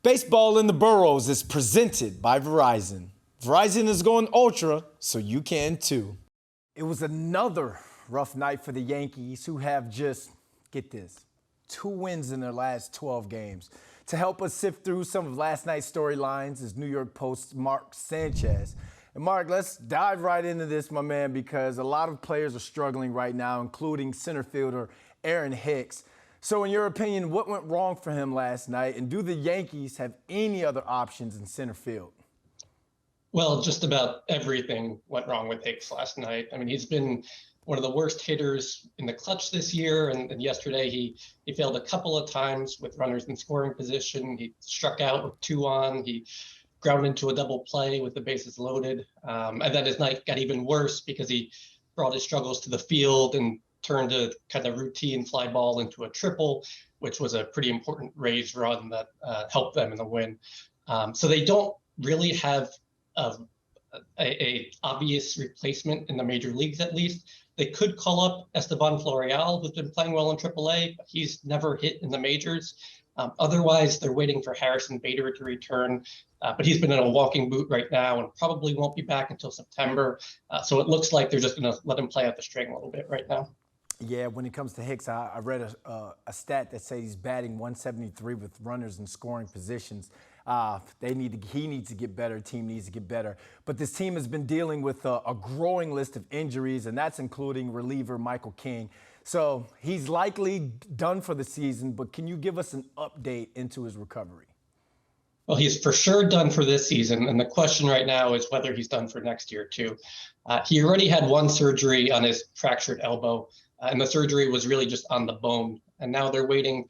Baseball in the Boroughs is presented by Verizon. Verizon is going ultra, so you can too. It was another rough night for the Yankees, who have just, get this, 2 wins in their last 12 games. To help us sift through some of last night's storylines is New York Post's Mark Sanchez. And Mark, let's dive right into this, my man, because a lot of players are struggling right now, including center fielder Aaron Hicks. So in your opinion, what went wrong for him last night, and do the Yankees have any other options in center field? Well, just about everything went wrong with Hicks last night. I mean, he's been one of the worst hitters in the clutch this year, and yesterday he failed a couple of times with runners in scoring position. He struck out with 2 on. He grounded into a double play with the bases loaded. And then his night got even worse because he brought his struggles to the field and turned a kind of routine fly ball into a triple, which was a pretty important Rays run that helped them in the win. So they don't really have a obvious replacement in the major leagues, at least. They could call up Esteban Florial, who's been playing well in AAA, but he's never hit in the majors. Otherwise, they're waiting for Harrison Bader to return, but he's been in a walking boot right now and probably won't be back until September. So it looks like they're just going to let him play out the string a little bit right now. Yeah, when it comes to Hicks, I read a stat that says he's batting 173 with runners in scoring positions. He needs to get better. Team needs to get better. But this team has been dealing with a growing list of injuries, and that's including reliever Michael King. So he's likely done for the season, but can you give us an update into his recovery? Well, he's for sure done for this season, and the question right now is whether he's done for next year too. He already had 1 surgery on his fractured elbow, and the surgery was really just on the bone. And now they're waiting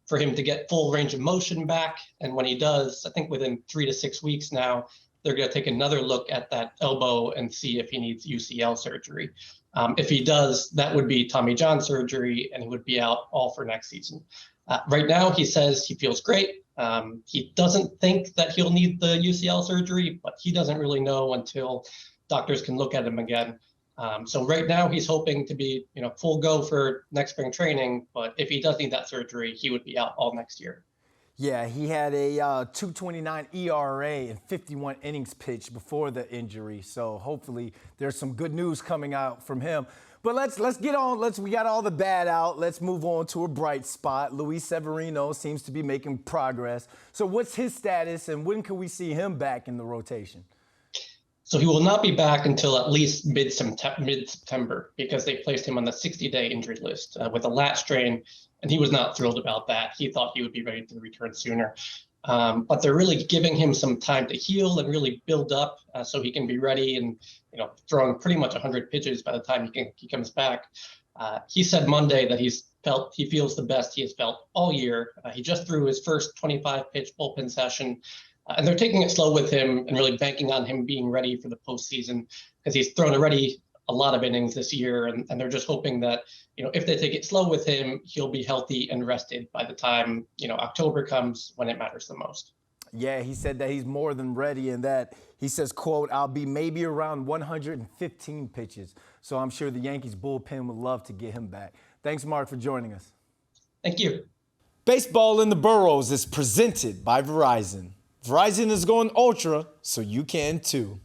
for him to get full range of motion back. And when he does, I think within 3 to 6 weeks now, they're going to take another look at that elbow and see if he needs UCL surgery. If he does, that would be Tommy John surgery, and he would be out all for next season. Right now, he says he feels great. He doesn't think that he'll need the UCL surgery, but he doesn't really know until doctors can look at him again. So right now he's hoping to be, full go for next spring training. But if he does need that surgery, he would be out all next year. Yeah, he had a 2.29 ERA and 51 innings pitched before the injury. So hopefully there's some good news coming out from him. But let's get on. We got all the bad out. Let's move on to a bright spot. Luis Severino seems to be making progress. So what's his status, and when can we see him back in the rotation? So he will not be back until at least mid-September because they placed him on the 60-day injured list with a lat strain, and he was not thrilled about that. He thought he would be ready to return sooner. But they're really giving him some time to heal and really build up so he can be ready and throwing pretty much 100 pitches by the time he comes back. He said Monday that he feels the best he has felt all year. He just threw his first 25-pitch bullpen session. And they're taking it slow with him and really banking on him being ready for the postseason because he's thrown already a lot of innings this year. And they're just hoping that, if they take it slow with him, he'll be healthy and rested by the time, October comes when it matters the most. Yeah, he said that he's more than ready, and that he says, quote, "I'll be maybe around 115 pitches." So I'm sure the Yankees bullpen would love to get him back. Thanks, Mark, for joining us. Thank you. Baseball in the Boroughs is presented by Verizon. Verizon is going ultra, so you can too.